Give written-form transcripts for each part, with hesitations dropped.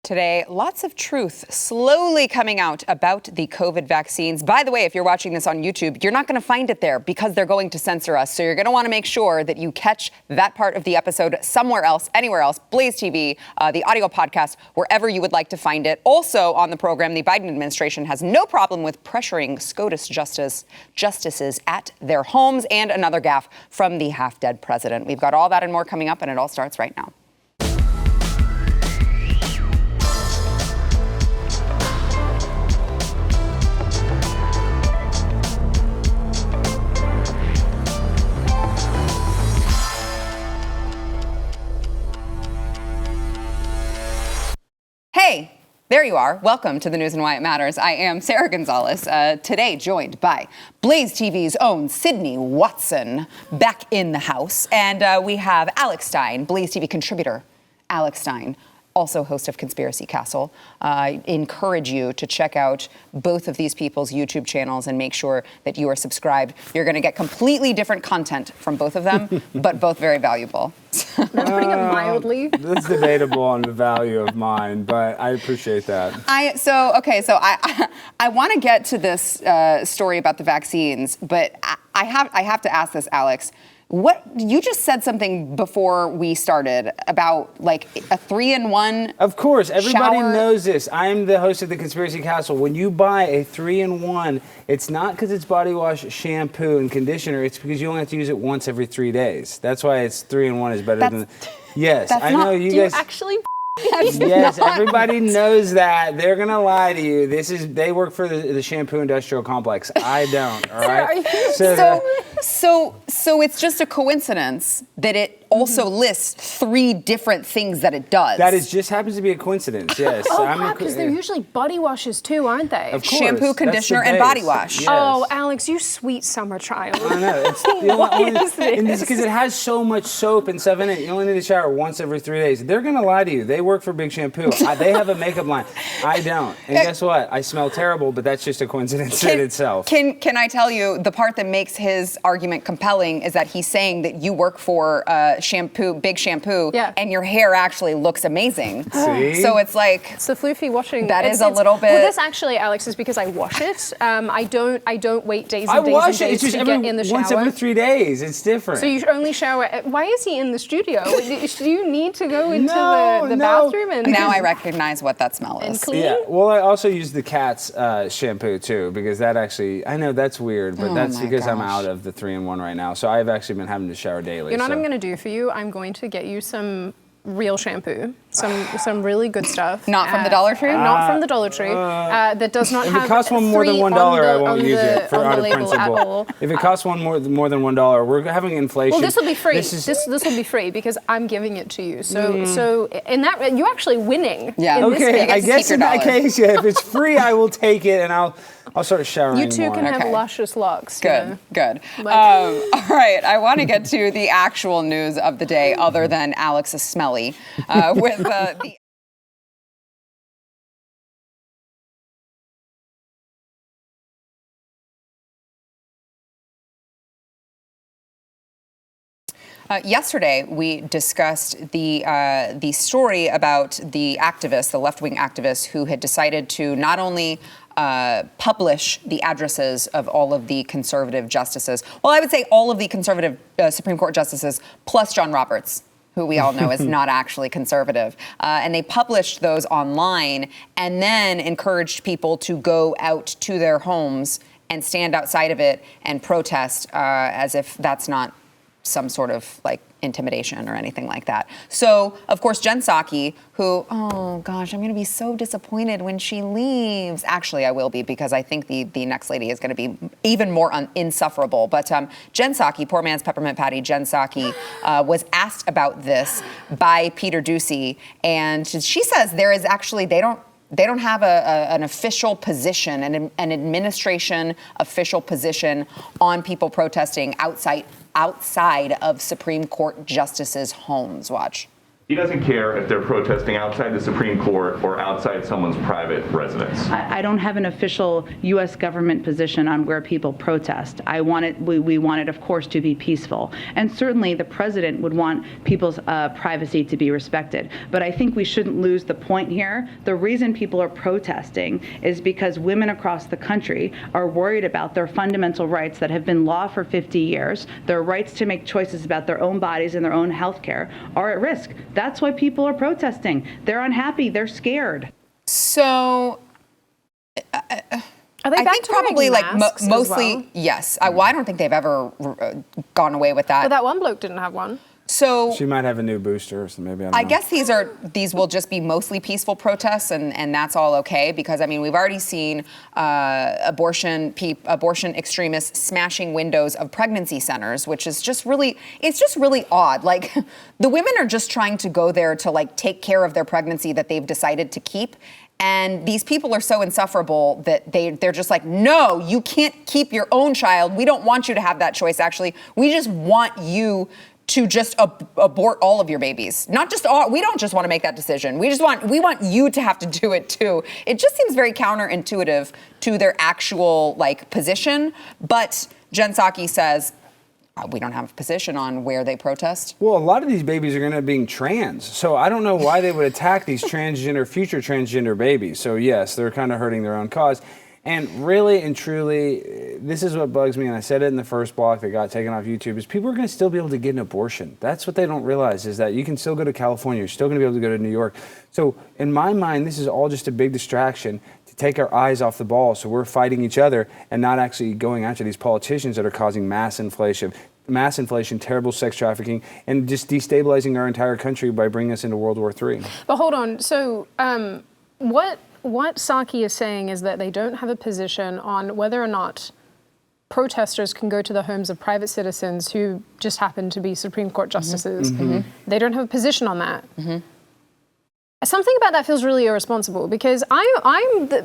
today. Lots of truth slowly coming out about the COVID vaccines. By the way, if you're watching this on YouTube, you're not going to find it there because they're going to censor us. So you're going to want to make sure that you catch that part of the episode somewhere else, anywhere else, BlazeTV, the audio podcast, wherever you would like to find it. Also on the program, the Biden administration has no problem with pressuring SCOTUS justices at their homes, and another gaffe from the half-dead president. We've got all that and more coming up, and it all starts right now. Hey, there you are. Welcome to the news and why it matters. I am Sarah Gonzalez, today joined by BlazeTV's own Sydney Watson back in the house. And we have Alex Stein, BlazeTV contributor Alex Stein, also host of Conspiracy Castle. I encourage you to check out both of these people's YouTube channels and make sure that you are subscribed. You're going to get completely different content from both of them, but both very valuable. That's putting it mildly. That's debatable on the value of mine, but I appreciate that. I want to get to this story about the vaccines, but I have to ask this, Alex. What you just said something before we started about like a 3-in-1. Of course, everybody shower. knows this. I'm the host of the Conspiracy Castle. When you buy a 3-in-1, it's not because it's body wash, shampoo, and conditioner. It's because you only have to use it once every 3 days. That's why it's 3-in-1 is better than. Yes, I know you guys. Actually. Yes, everybody knows that. They're gonna lie to you. They work for the shampoo industrial complex. I don't. All right. So it's just a coincidence that it also lists 3 different things that it does. That just happens to be a coincidence. Yes. Because they're usually body washes too, aren't they? Of course. Shampoo, conditioner, and body wash. Yes. Oh, Alex, you sweet summer child. I know. It's, this? Because it has so much soap and stuff in it. You only need to shower once every 3 days. They're gonna lie to you. They work for Big Shampoo. They have a makeup line. I don't. And guess what? I smell terrible, but that's just a coincidence in itself. Can I tell you, the part that makes his argument compelling is that he's saying that you work for Big Shampoo, and your hair actually looks amazing. See? So it's like it's the floofy washing. That is a little bit. Well, this actually, Alex, is because I wash it. I don't wait days and days wash and days It's just to get in the shower. once every 3 days. It's different. So you only shower. Why is he in the studio? Do you need to go into the bathroom and now I recognize what that smell is. And clean? Yeah. Well, I also use the cat's shampoo too, because that actually, I know that's weird, but that's because I'm out of the 3-in-1 right now. So I've actually been having to shower daily. You know what I'm going to do for you? I'm going to get you some real shampoo, some really good stuff. Not from the Dollar Tree? Not from the Dollar Tree. That does not if have. If it costs more than $1, I won't use it for out of label at all. principle. If it costs more than $1, we're having inflation. Well, this will be free. This will be free because I'm giving it to you. So in that, you're actually winning. Yeah. Okay. I guess in that case, if it's free, I will take it and I'll start showering. You two more. can have luscious locks. Good. All right. I want to get to the actual news of the day, other than Alex is smelly, with the. Yesterday, we discussed the story about the activist, the left-wing activist, who had decided to not only publish the addresses of all of the conservative justices. Well, I would say all of the conservative Supreme Court justices, plus John Roberts, who we all know is not actually conservative. And they published those online and then encouraged people to go out to their homes and stand outside of it and protest as if that's not some sort of like intimidation or anything like that. So, of course, Jen Psaki, who, oh gosh, I'm going to be so disappointed when she leaves. Actually, I will be, because I think the next lady is going to be even more insufferable. But Jen Psaki, poor man's peppermint patty, Jen Psaki, was asked about this by Peter Doocy, and she says there is actually, they don't have an official position, an administration official position on people protesting outside of Supreme Court justices' homes. Watch. He doesn't care if they're protesting outside the Supreme Court or outside someone's private residence. I don't have an official U.S. government position on where people protest. We want it, of course, to be peaceful. And certainly the president would want people's privacy to be respected. But I think we shouldn't lose the point here. The reason people are protesting is because women across the country are worried about their fundamental rights that have been law for 50 years. Their rights to make choices about their own bodies and their own health care are at risk. That's why people are protesting. They're unhappy. They're scared. So Are they I back think to wearing probably like masks as mostly, well? yes. Well, I don't think they've ever gone away with that. But that one bloke didn't have one. So She might have a new booster, so maybe I don't I know. guess these will just be mostly peaceful protests, and that's all okay, because I mean we've already seen abortion extremists smashing windows of pregnancy centers, which is just really odd. Like the women are just trying to go there to like take care of their pregnancy that they've decided to keep. And these people are so insufferable that they're just like, no, you can't keep your own child. We don't want you to have that choice. Actually, we just want you to just abort all of your babies. Not just all, we don't just want to make that decision. We want you to have to do it too. It just seems very counterintuitive to their actual like position. But Jen Psaki says, we don't have a position on where they protest. Well, a lot of these babies are going to end up being trans, so I don't know why they would attack these future transgender babies. So yes, they're kind of hurting their own cause. And really and truly, this is what bugs me, and I said it in the first block that got taken off YouTube, is people are going to still be able to get an abortion. That's what they don't realize, is that you can still go to California, you're still going to be able to go to New York. So in my mind, this is all just a big distraction to take our eyes off the ball, so we're fighting each other and not actually going after these politicians that are causing mass inflation, terrible sex trafficking, and just destabilizing our entire country by bringing us into World War III. But hold on. So what Psaki is saying is that they don't have a position on whether or not protesters can go to the homes of private citizens who just happen to be Supreme Court justices. They don't have a position on that. Something about that feels really irresponsible, because I'm the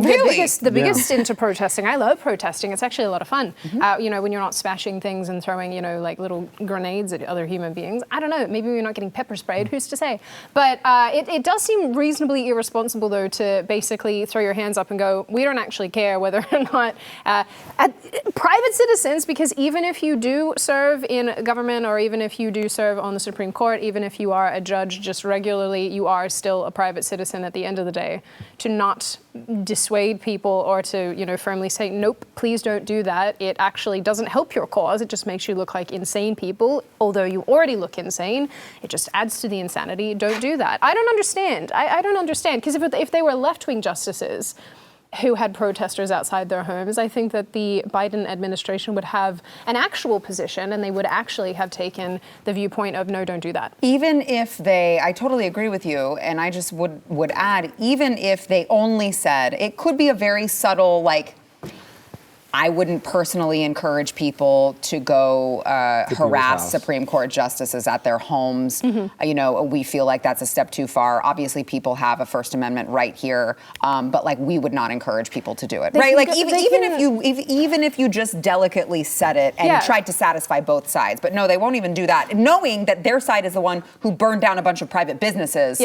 biggest into protesting. I love protesting. It's actually a lot of fun. You know, when you're not smashing things and throwing, you know, like little grenades at other human beings. I don't know. Maybe you're not getting pepper sprayed. Who's to say? But it does seem reasonably irresponsible, though, to basically throw your hands up and go, we don't actually care whether or not private citizens, because even if you do serve in government, or even if you do serve on the Supreme Court, even if you are a judge just regularly, you are still a private citizen at the end of the day. To not dissuade people or to, you know, firmly say, nope, please don't do that. It actually doesn't help your cause. It just makes you look like insane people, although you already look insane. It just adds to the insanity. Don't do that. I don't understand. I don't understand, because if they were left-wing justices who had protesters outside their homes, I think that the Biden administration would have an actual position, and they would actually have taken the viewpoint of, no, don't do that. Even if I totally agree with you, and I just would add, even if they only said, it could be a very subtle, like, I wouldn't personally encourage people to go harass Supreme Court justices at their homes. You know, we feel like that's a step too far. Obviously, people have a First Amendment right here, but like we would not encourage people to do it, right? Like even if you just delicately said it and tried to satisfy both sides, but no, they won't even do that, knowing that their side is the one who burned down a bunch of private businesses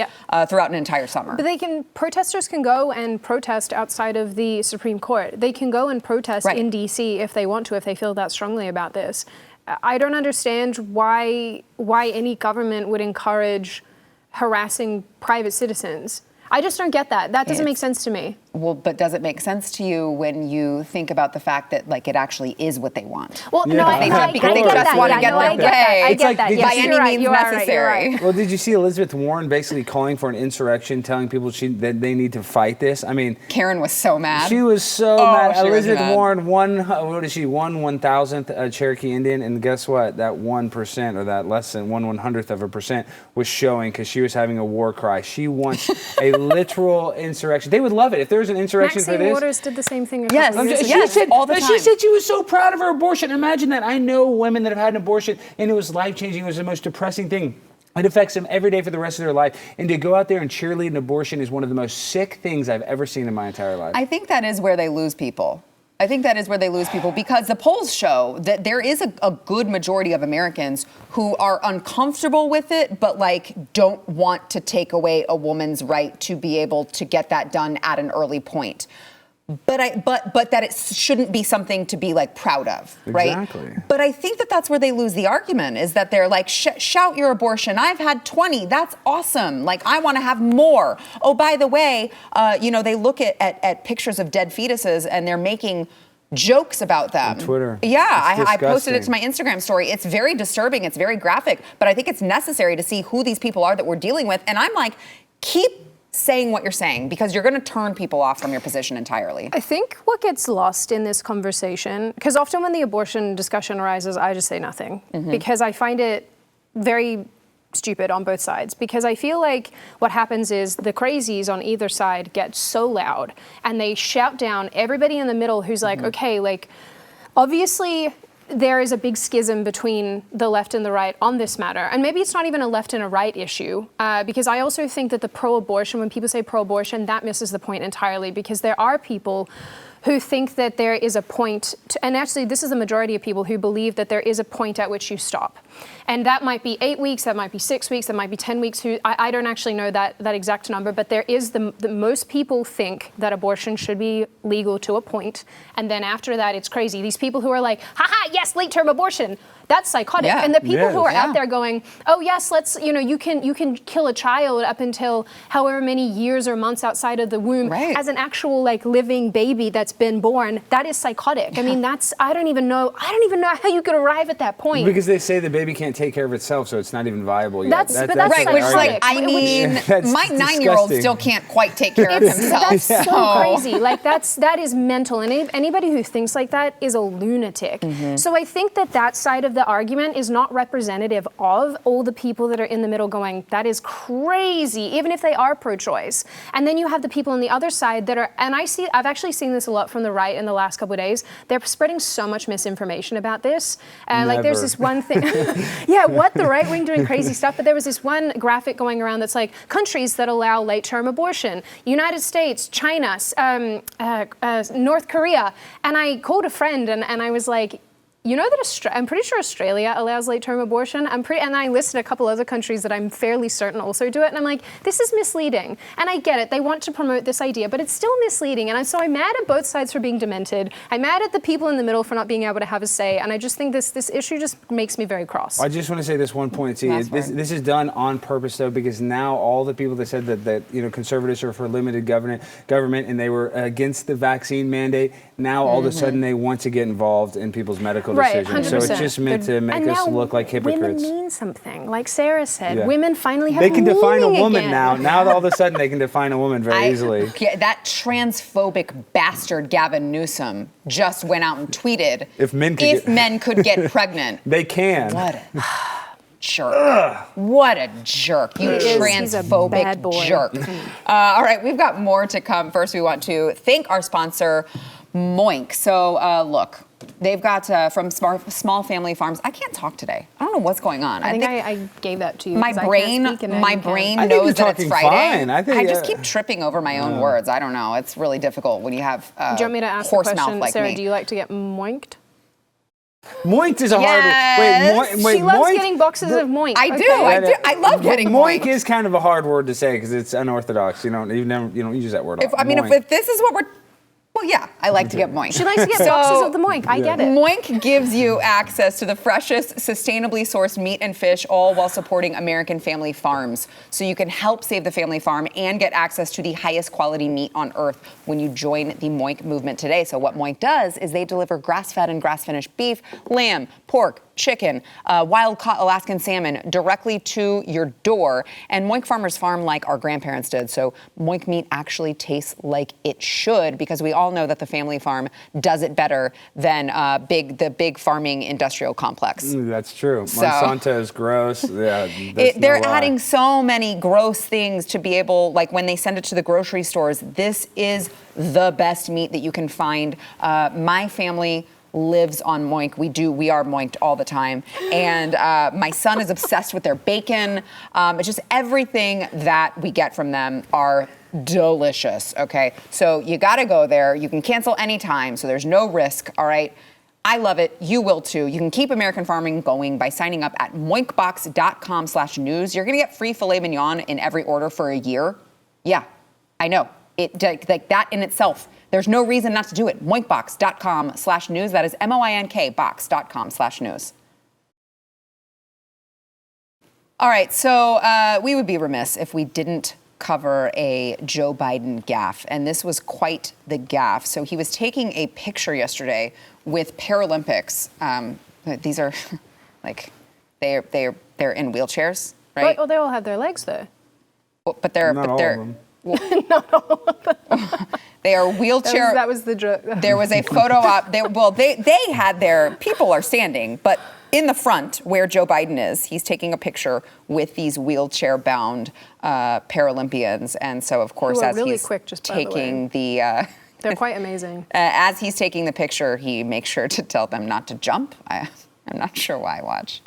throughout an entire summer. But protesters can go and protest outside of the Supreme Court. They can go and protest in DC if they want to, if they feel that strongly about this. I don't understand why any government would encourage harassing private citizens. I just don't get that. That doesn't make sense to me. Well, but does it make sense to you when you think about the fact that like it actually is what they want? Well, no, I get that. I get that. By any means necessary. Well, did you see Elizabeth Warren basically calling for an insurrection, telling people that they need to fight this? I mean, Karen was so mad. She was so mad. Elizabeth Warren won 1,000th Cherokee Indian, and guess what? That 1%, or that less than 1/100th of a percent, was showing, because she was having a war cry. She wants a literal insurrection. They would love it if there was an insurrection for this. Maxine Waters did the same thing. She said all the time. She said she was so proud of her abortion. Imagine that. I know women that have had an abortion, and it was life-changing. It was the most depressing thing. It affects them every day for the rest of their life. And to go out there and cheerlead an abortion is one of the most sick things I've ever seen in my entire life. I think that is where they lose people. I think that is where they lose people, because the polls show that there is a good majority of Americans who are uncomfortable with it, but like don't want to take away a woman's right to be able to get that done at an early point. But that it shouldn't be something to be like proud of, right? Exactly. But I think that that's where they lose the argument, is that they're like, shout your abortion. I've had 20. That's awesome. Like, I want to have more. Oh, by the way, they look at pictures of dead fetuses and they're making jokes about them. On Twitter. Yeah, I posted it disgusting. to my Instagram story. It's very disturbing. It's very graphic. But I think it's necessary to see who these people are that we're dealing with. And I'm like, keep saying what you're saying, because you're going to turn people off from your position entirely. I think what gets lost in this conversation, because often when the abortion discussion arises, I just say nothing, because I find it very stupid on both sides, because I feel like what happens is the crazies on either side get so loud and they shout down everybody in the middle who's like, okay, like, obviously there is a big schism between the left and the right on this matter. And maybe it's not even a left and a right issue, because I also think that the pro-abortion, when people say pro-abortion, that misses the point entirely, because there are people who think that there is a point, and actually this is the majority of people who believe that there is a point at which you stop. And that might be 8 weeks, that might be 6 weeks, that might be 10 weeks. I don't actually know that exact number, but there is the most people think that abortion should be legal to a point, and then after that it's crazy. These people who are like, haha, yes, late-term abortion. That's psychotic. Yeah. And the people who are Yeah. out there going, oh yes, you can kill a child up until however many years or months outside of the womb as an actual like living baby that's been born. That is psychotic. I mean, I don't even know how you could arrive at that point. Because they say the baby can't take care of itself, so it's not even viable yet. That's right, psychotic. which like, I mean, That's my 9-year-old disgusting. still can't quite take care of himself. That's so crazy. Like that is mental, and anybody who thinks like that is a lunatic. So I think that side of the argument is not representative of all the people that are in the middle going, that is crazy, even if they are pro-choice. And then you have the people on the other side that are, and I've actually seen this a lot from the right in the last couple of days. They're spreading so much misinformation about this. Like there's this one thing, the right wing doing crazy stuff. But there was this one graphic going around that's like countries that allow late-term abortion: United States, China, North Korea. And I called a friend and I was like, you know that I'm pretty sure Australia allows late-term abortion. And I listed a couple other countries that I'm fairly certain also do it. And I'm like, this is misleading. And I get it. They want to promote this idea, but it's still misleading. And so I'm mad at both sides for being demented. I'm mad at the people in the middle for not being able to have a say. And I just think this issue just makes me very cross. I just want to say this one point. See, this is done on purpose, though, because now all the people that said that conservatives are for limited government, and they were against the vaccine mandate, now all of a sudden they want to get involved in people's medical decisions. 100%. So it's just meant to make us look like hypocrites. Women mean something. Like Sarah said, women finally have They can define a meaning woman again. now. Now all of a sudden they can define a woman very easily. That transphobic bastard Gavin Newsom just went out and tweeted, If men could get pregnant. They can. What a jerk. What a jerk. You He's a bad transphobic boy. jerk. All right, we've got more to come. First, we want to thank our sponsor, Moink. So, look, they've got from small family farms. I can't talk today. I don't know what's going on. I think I gave that to you. My 'cause I brain can't speak and knows you're that it's talking Friday. fine. I just keep tripping over my own words. I don't know. It's really difficult when you have Do you want me to ask the horse mouth question, like Sarah? me. Do you like to get moinked? Moinked is a Yes. hard word. Wait, She loves moinked? getting boxes of moink. I do. okay? I love getting Moink moink. is kind of a hard word to say because it's unorthodox. You don't use that word. If this is what we're, well, yeah, I like to get moink. She likes to get boxes of the moink. I get it. Moink gives you access to the freshest, sustainably sourced meat and fish, all while supporting American family farms. So you can help save the family farm and get access to the highest quality meat on earth when you join the Moink movement today. So what Moink does is they deliver grass-fed and grass-finished beef, lamb, pork, chicken, wild-caught Alaskan salmon directly to your door. And Moink farmers farm like our grandparents did. So Moink meat actually tastes like it should, because we all know that the family farm does it better than the big farming industrial complex. That's true. Monsanto is gross. Yeah, they're adding so many gross things to be able, like when they send it to the grocery stores, this is the best meat that you can find. My family lives on Moink. We are Moinked all the time. And my son is obsessed with their bacon. It's just everything that we get from them are delicious, okay? So you gotta go there. You can cancel anytime, so there's no risk, all right? I love it. You will too. You can keep American farming going by signing up at moinkbox.com/news. You're gonna get free filet mignon in every order for a year. Yeah, I know. Like that in itself, there's no reason not to do it. Moinkbox.com/news. That is MOINK box.com/news. All right, so we would be remiss if we didn't cover a Joe Biden gaffe, and this was quite the gaffe. So he was taking a picture yesterday with Paralympics. These are like they're in wheelchairs, right? Well, they all have their legs though. Well, but they're Not all of them. Not all of them. They are wheelchair. That was the joke. There was a photo op. They had their people are standing, but in the front where Joe Biden is, he's taking a picture with these wheelchair-bound Paralympians, and so of course, as really he's quick, just by the taking They're quite amazing. as he's taking the picture, he makes sure to tell them not to jump. I'm not sure why. Watch.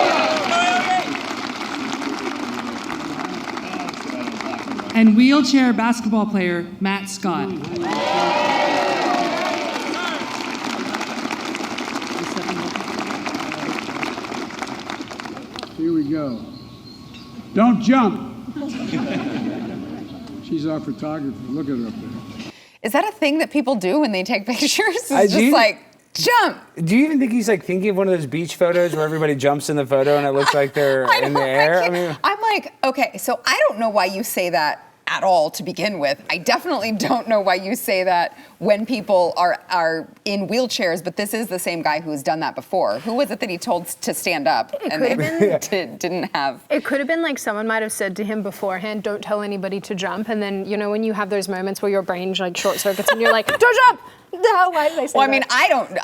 And wheelchair basketball player Matt Scott. Here we go. Don't jump. She's our photographer. Look at her up there. Is that a thing that people do when they take pictures? It's I just do. like jump. Do you even think he's like thinking of one of those beach photos where everybody jumps in the photo and it looks like they're in the air? I'm like, okay, so I don't know why you say that at all to begin with. I definitely don't know why you say that when people are in wheelchairs, but this is the same guy who's done that before. Who was it that he told to stand up and they didn't have? It could have been like someone might have said to him beforehand, don't tell anybody to jump. And then, you know, when you have those moments where your brain like short circuits and you're like, don't jump. No, why did I say Well, I that? mean,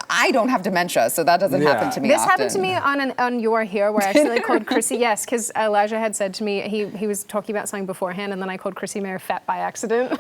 I don't have dementia, so that doesn't happen to me This often. happened to me on You're Here, where I actually called Chrissy, yes, because Elijah had said to me, he was talking about something beforehand, and then I called Chrissy Mayer fat by accident.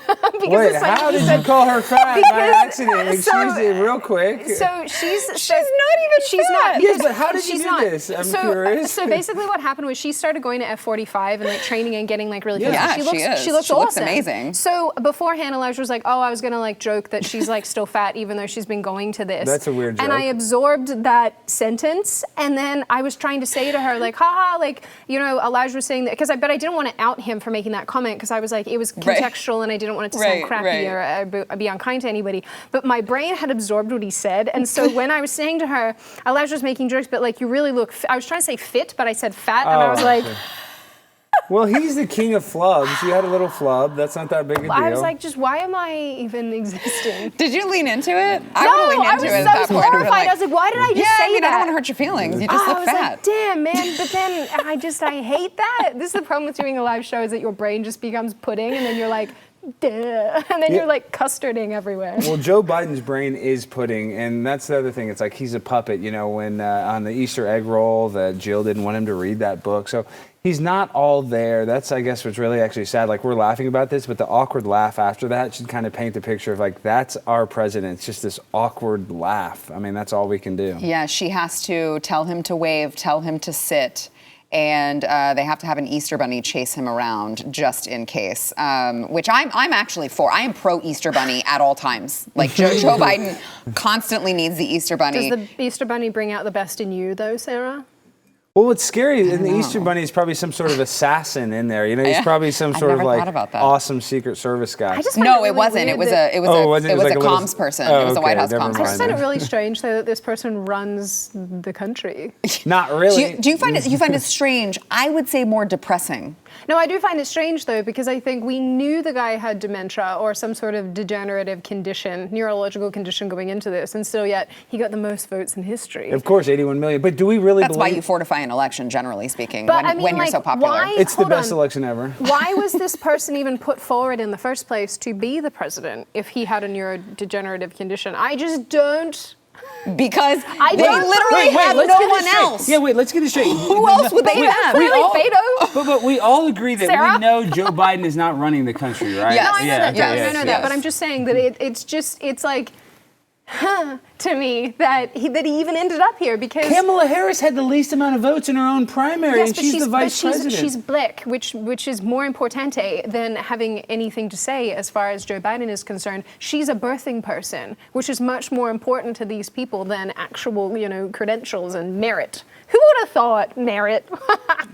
Wait, how did you call her fat by accident? Excuse me, real quick. So she's not even she's fat. not. Yes, because but how did you she's do not. this? I'm curious. So basically what happened was she started going to F45 and like training and getting like really fit. Yeah, she she is. She looks She looks awesome. amazing. So beforehand, Elijah was like, oh, I was gonna like joke that she's like still fat even though she's been going to this. That's a weird joke. And I absorbed that sentence, and then I was trying to say to her like, haha, like, you know, Elijah was saying that but I didn't want to out him for making that comment because I was like, it was contextual and I didn't want it to sound crappy or be unkind to anybody. But my brain had absorbed what he said, and so when I was saying to her, Elijah was making jokes, but like, you really look. I was trying to say fit, but I said fat, and I was like. Well, he's the king of flubs. You had a little flub. That's not that big a deal. I was like, just why am I even existing? Did you lean into it? No, I would lean into it at that so point. I'd be horrified. I was like, why did I just yeah, say I mean, that? I don't want to hurt your feelings. You just I look was fat. like, damn, man. But then I hate that. This is the problem with doing a live show is that your brain just becomes pudding, and then you're like, duh, and then you're like custarding everywhere. Well, Joe Biden's brain is pudding, and that's the other thing. It's like he's a puppet. You know, when on the Easter egg roll, that Jill didn't want him to read that book, so he's not all there. That's, I guess, what's really actually sad. Like, we're laughing about this, but the awkward laugh after that should kind of paint the picture of like, that's our president. It's just this awkward laugh. I mean, that's all we can do. Yeah, she has to tell him to wave, tell him to sit. And they have to have an Easter bunny chase him around just in case, which I'm actually for. I am pro Easter bunny at all times. Like Joe Biden constantly needs the Easter bunny. Does the Easter Bunny bring out the best in you, though, Sarah? Well, what's scary in the Easter Bunny is probably some sort of assassin in there. You know, he's probably some sort of never like thought about that. awesome Secret Service guy. I just find No, really it wasn't. weird It was that- a like a little- comms person. Oh, It was a White okay, House never comms mind. I just find it person. really strange, though, that this person runs the country. Not really. Do you find it strange? I would say more depressing. No, I do find it strange, though, because I think we knew the guy had dementia or some sort of degenerative condition, neurological condition going into this, and still yet he got the most votes in history. Of course, 81 million. But do we really That's why believe you fortify an election, generally speaking, But I mean, when you're like, so popular. why- it's the Hold best on. election ever? Why was this person even put forward in the first place to be the president if he had a neurodegenerative condition? I just don't. Because I they don't- literally have let's no get one this straight. else. Yeah, wait, let's get it straight. Who else would they have? We Clearly all, Beto. but we all agree that Sarah? we know Joe Biden is not running the country, right? Yes. No, I know that. okay, Yeah, yes, I know yes. that. But I'm just saying that it's like, to me that he even ended up here because Kamala Harris had the least amount of votes in her own primary, and she's the vice president. She's black, which is more importante than having anything to say as far as Joe Biden is concerned. She's a birthing person, which is much more important to these people than actual, credentials and merit. Who would have thought merit?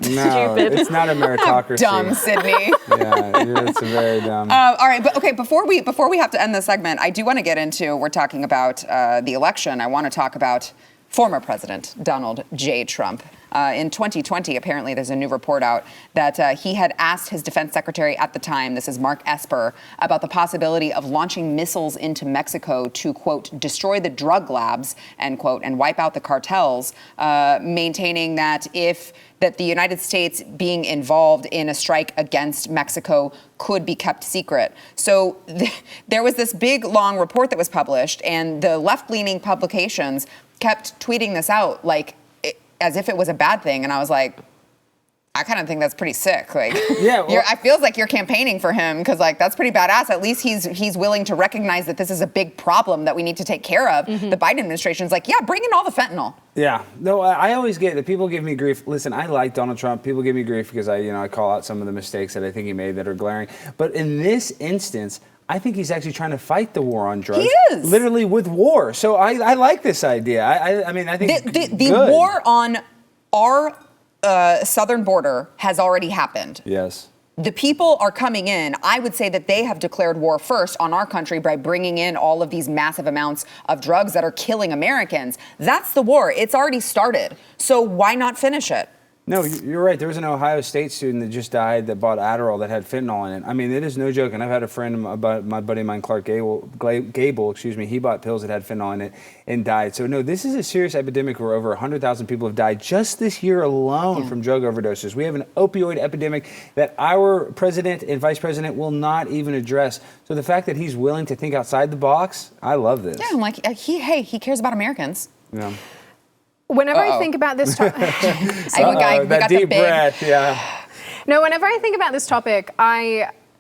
No, it's not a meritocracy. Dumb, Sydney. Yeah, it's very dumb. All right, but okay, before we have to end this segment, I do want to get into, we're talking about the election. I want to talk about former President Donald J. Trump. In 2020, apparently there's a new report out that he had asked his defense secretary at the time, this is Mark Esper, about the possibility of launching missiles into Mexico to, quote, destroy the drug labs, end quote, and wipe out the cartels, maintaining that that the United States being involved in a strike against Mexico could be kept secret. So there was this big, long report that was published, and the left-leaning publications kept tweeting this out as if it was a bad thing. And I was like, I kind of think that's pretty sick. I feels like you're campaigning for him because that's pretty badass. At least he's willing to recognize that this is a big problem that we need to take care of. Mm-hmm. The Biden administration's like, yeah, bring in all the fentanyl. Yeah, no, I always get that people give me grief. Listen, I like Donald Trump. People give me grief because I call out some of the mistakes that I think he made that are glaring. But in this instance, I think he's actually trying to fight the war on drugs. He is. Literally with war. So I like this idea. I mean, I think the war on our southern border has already happened. Yes. The people are coming in. I would say that they have declared war first on our country by bringing in all of these massive amounts of drugs that are killing Americans. That's the war. It's already started. So why not finish it? No, you're right. There was an Ohio State student that just died that bought Adderall that had fentanyl in it. I mean, it is no joke. And I've had a friend, my buddy of mine, Clark Gable, he bought pills that had fentanyl in it and died. So, no, this is a serious epidemic where over 100,000 people have died just this year alone from drug overdoses. We have an opioid epidemic that our president and vice president will not even address. So the fact that he's willing to think outside the box, I love this. Yeah, I'm like, he cares about Americans. Yeah. Whenever I think about this topic, that deep breath, yeah. No, whenever I think about this topic,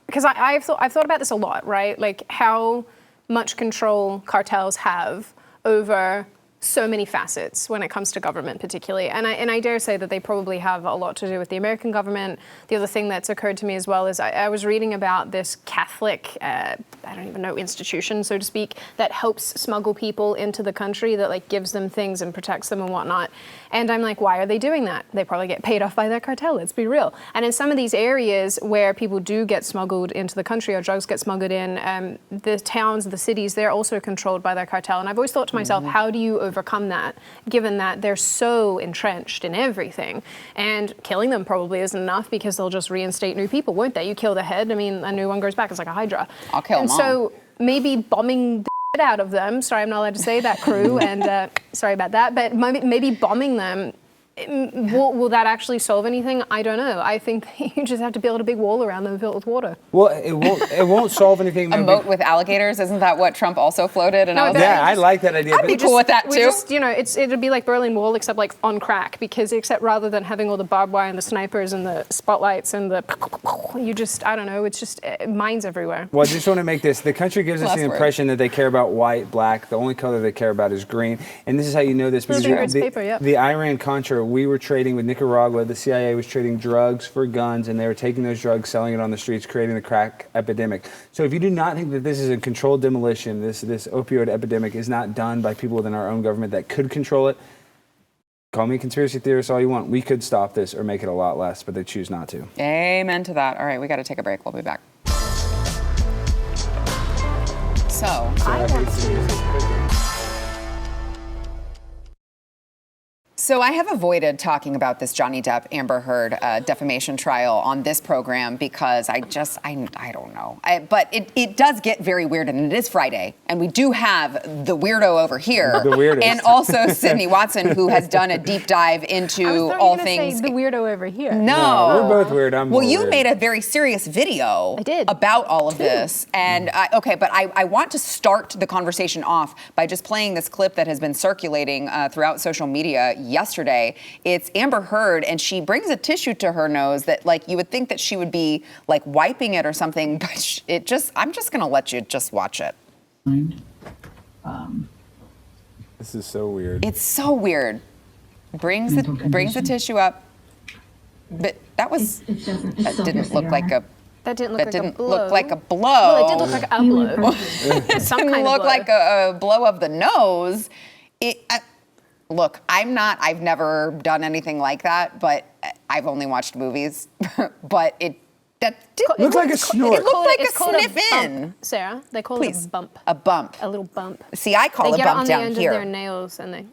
because I've thought about this a lot, right? Like how much control cartels have over so many facets when it comes to government particularly. And I dare say that they probably have a lot to do with the American government. The other thing that's occurred to me as well is I was reading about this Catholic, I don't even know, institution, so to speak, that helps smuggle people into the country, that gives them things and protects them and whatnot. And I'm like, why are they doing that? They probably get paid off by their cartel, let's be real. And in some of these areas where people do get smuggled into the country or drugs get smuggled in, the towns, the cities, they're also controlled by their cartel. And I've always thought to myself, how do you overcome that, given that they're so entrenched in everything? And killing them probably isn't enough because they'll just reinstate new people, won't they? You kill the head, I mean, a new one grows back, it's like a hydra. I'll kill them all. So maybe bombing the out of them, sorry I'm not allowed to say that crew, and sorry about that, but maybe bombing them, will that actually solve anything? I don't know. I think you just have to build a big wall around them filled with water. Well, it won't solve anything. A moat with alligators, isn't that what Trump also floated? And I like that idea. I'd be cool with that too. It'd be like Berlin Wall, except on crack, because except rather than having all the barbed wire and the snipers and the spotlights and I don't know, it's just mines everywhere. Well, I just want to make this, the country gives us the impression that they care about white, black, the only color they care about is green. And this is how you know this, because the Iran-Contra, we were trading with Nicaragua, the CIA was trading drugs for guns, and they were taking those drugs, selling it on the streets, creating the crack epidemic. So if you do not think that this is a controlled demolition, this opioid epidemic is not done by people within our own government that could control it, call me a conspiracy theorist all you want. We could stop this or make it a lot less, but they choose not to. Amen to that. All right, we got to take a break. We'll be back. So I have avoided talking about this Johnny Depp Amber Heard defamation trial on this program because I don't know. But it does get very weird, and it is Friday, and we do have the weirdo over here, the weirdest, and also Sydney Watson, who has done a deep dive into all things. Say the weirdo over here. No, we're both weird. I'm more you weird. made a very serious video. I did. About all of this, and but I want to start the conversation off by just playing this clip that has been circulating throughout social media yesterday. It's Amber Heard, and she brings a tissue to her nose that, you would think that she would be, wiping it or something, but I'm just going to let you just watch it. This is so weird. It's so weird. Brings the tissue up. But that was that didn't look like a That didn't look like a blow. Well, it did look like a blow. Some didn't kind of look blow. like a blow of the nose. Look, I've never done anything like that, but I've only watched movies. But that did Looked like a snort. It looked like a It's called sniff bump, in. Sarah, they call Please. it a bump. A bump. A little bump. See, I call They a get it bump on the down end here. of their nails and they.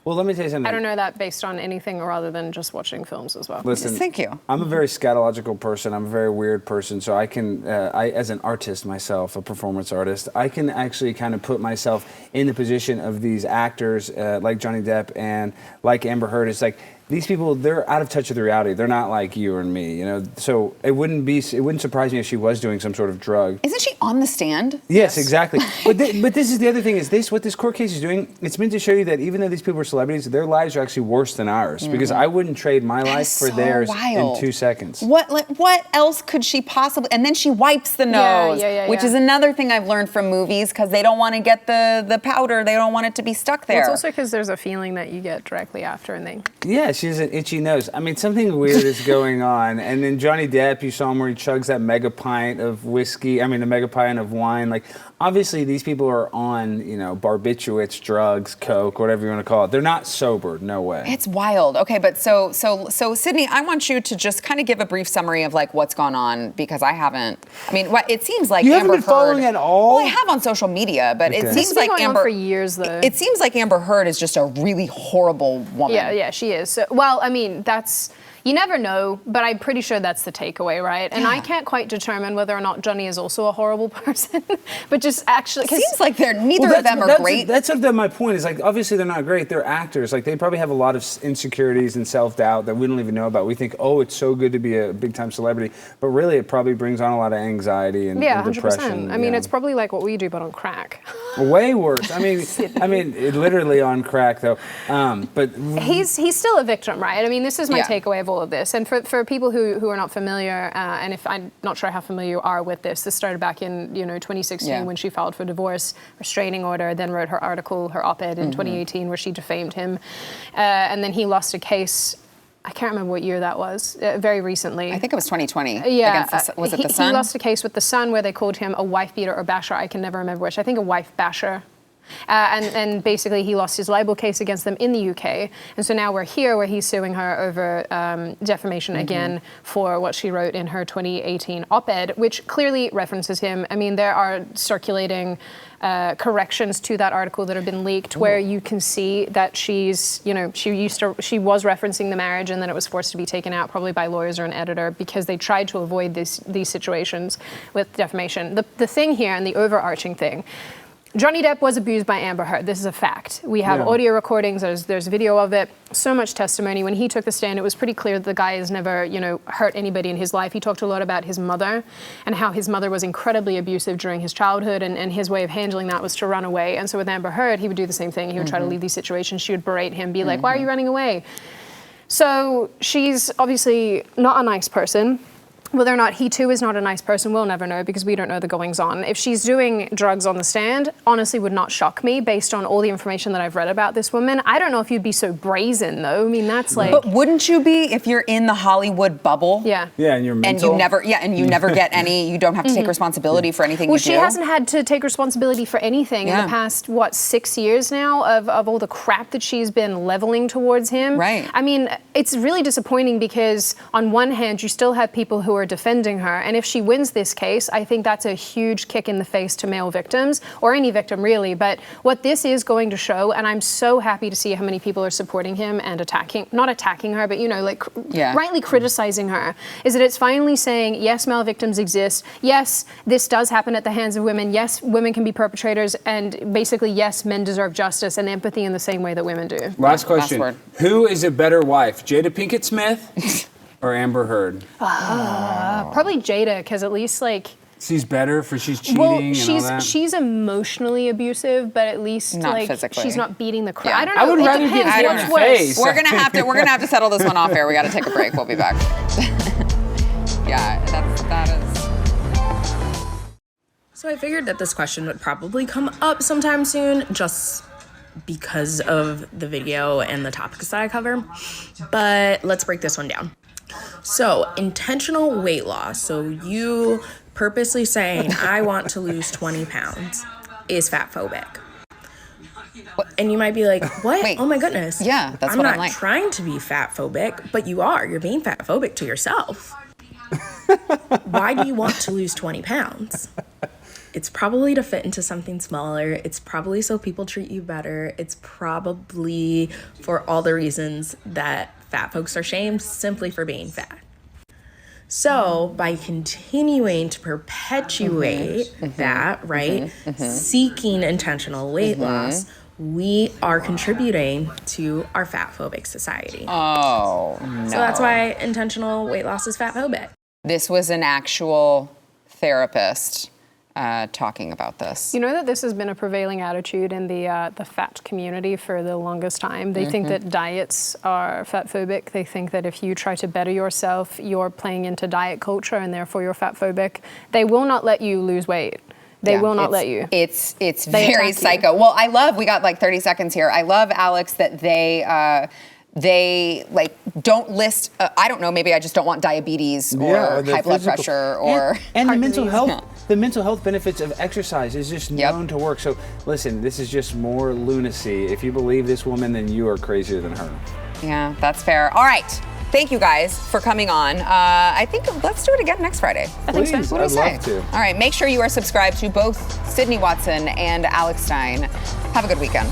Well, let me tell you something. I don't know that based on anything rather than just watching films as well. Listen, Thank you. I'm a very scatological person. I'm a very weird person. So I can, as an artist myself, a performance artist, I can actually kind of put myself in the position of these actors like Johnny Depp and like Amber Heard. It's like, these people, they're out of touch with the reality. They're not like you or me, you know. So it wouldn't surprise me if she was doing some sort of drug. Isn't she on the stand? Yes, exactly. but this is the other thing is what this court case is doing. It's meant to show you that even though these people are celebrities, their lives are actually worse than ours. Because I wouldn't trade my life for so theirs wild. in 2 seconds. What else could she possibly? And then she wipes the nose, which is another thing I've learned from movies because they don't want to get the powder. They don't want it to be stuck there. Well, it's also because there's a feeling that you get directly after and they. Yeah, she has an itchy nose. I mean, something weird is going on. And then Johnny Depp, you saw him where he chugs that mega pint of whiskey. I mean, a mega pint of wine. Like, obviously, these people are on, you know, barbiturates, drugs, coke, whatever you want to call it. They're not sober. No way. It's wild. Okay, but so Sydney, I want you to just kind of give a brief summary of like what's gone on because I haven't. I mean, it seems like You Amber haven't been following Heard. at all? Well, I have on social media, but it This seems has been like going on Amber for years, though. It seems like Amber Heard is just a really horrible woman. Yeah, she is. So, well, I mean, you never know, but I'm pretty sure that's the takeaway, right? And I can't quite determine whether or not Johnny is also a horrible person, but just actually... Seems like neither of them are great. That's sort of my point. Is like, obviously they're not great. They're actors. Like, they probably have a lot of insecurities and self-doubt that we don't even know about. We think, oh, it's so good to be a big-time celebrity, but really it probably brings on a lot of anxiety and depression. 100%. I mean, it's probably like what we do, but on crack. Way worse. I mean, literally on crack though. But he's still a victim, right? I mean, this is my Yeah. takeaway of all of this. And for people who are not familiar, and if I'm not sure how familiar you are with this started back in 2016 when she filed for divorce, restraining order, then wrote her article, her op-ed in 2018 where she defamed him, and then he lost a case. I can't remember what year that was. Very recently. I think it was 2020. Yeah. Was it The Sun? He lost a case with The Sun where they called him a wife beater or basher. I can never remember which. I think a wife basher. And basically he lost his libel case against them in the UK. And so now we're here where he's suing her over defamation again for what she wrote in her 2018 op-ed, which clearly references him. I mean, there are circulating corrections to that article that have been leaked where you can see that she was referencing the marriage and then it was forced to be taken out probably by lawyers or an editor because they tried to avoid these situations with defamation. The thing here and the overarching thing, Johnny Depp was abused by Amber Heard. This is a fact. We have audio recordings. There's video of it. So much testimony. When he took the stand, it was pretty clear that the guy has never, hurt anybody in his life. He talked a lot about his mother and how his mother was incredibly abusive during his childhood, and his way of handling that was to run away. And so with Amber Heard, he would do the same thing. He would try to leave these situations. She would berate him, be like, "Why are you running away?" So she's obviously not a nice person. Whether or not he too is not a nice person, we'll never know because we don't know the goings on. If she's doing drugs on the stand, honestly would not shock me based on all the information that I've read about this woman. I don't know if you'd be so brazen though. I mean, that's like... But wouldn't you be if you're in the Hollywood bubble? Yeah. Yeah, and you're mental. And you never get any, you don't have to take responsibility for anything you do. Well, she hasn't had to take responsibility for anything in the past, 6 years now of all the crap that she's been leveling towards him. Right. I mean, it's really disappointing because on one hand, you still have people who are defending her. And if she wins this case, I think that's a huge kick in the face to male victims or any victim really. But what this is going to show, and I'm so happy to see how many people are supporting him and not attacking her, but rightly criticizing her, is that it's finally saying, yes, male victims exist. Yes, this does happen at the hands of women. Yes, women can be perpetrators. And basically, yes, men deserve justice and empathy in the same way that women do. Last question. Last word. Who is a better wife, Jada Pinkett Smith or Amber Heard? Probably Jada, because at least she's better for she's cheating and all that. She's emotionally abusive, but at least Not physically. she's not beating the crap. Yeah. I don't know. I would it rather depends. get What's in worse? face. We're gonna have to settle this one off air. We got to take a break. We'll be back. Yeah, that is. So I figured that this question would probably come up sometime soon, just because of the video and the topics that I cover, but let's break this one down. So intentional weight loss, so you purposely saying, I want to lose 20 pounds, is fatphobic. And you might be like, what? Wait. Oh my goodness. Yeah, that's what I'm like. I'm not trying to be fatphobic, but you are. You're being fatphobic to yourself. Why do you want to lose 20 pounds? It's probably to fit into something smaller. It's probably so people treat you better. It's probably for all the reasons that fat folks are shamed simply for being fat. So by continuing to perpetuate that, right, seeking intentional weight loss, we are contributing to our fatphobic society. Oh, no. So that's why intentional weight loss is fatphobic. This was an actual therapist talking about this. You know that this has been a prevailing attitude in the fat community for the longest time. They think that diets are fatphobic. They think that if you try to better yourself, you're playing into diet culture and therefore you're fatphobic. They will not let you lose weight. They will not let you. It's very psycho. Well, I love, we got like 30 seconds here. I love, Alex, that they like don't list, I don't know, maybe I just don't want diabetes or high blood pressure or and the heart mental disease. health. The mental health benefits of exercise is just known to work. So listen, this is just more lunacy. If you believe this woman, then you are crazier than her. Yeah, that's fair. All right. Thank you guys for coming on. I think let's do it again next Friday. I think so. What do you say? I'd love to. All right, make sure you are subscribed to both Sydney Watson and Alex Stein. Have a good weekend.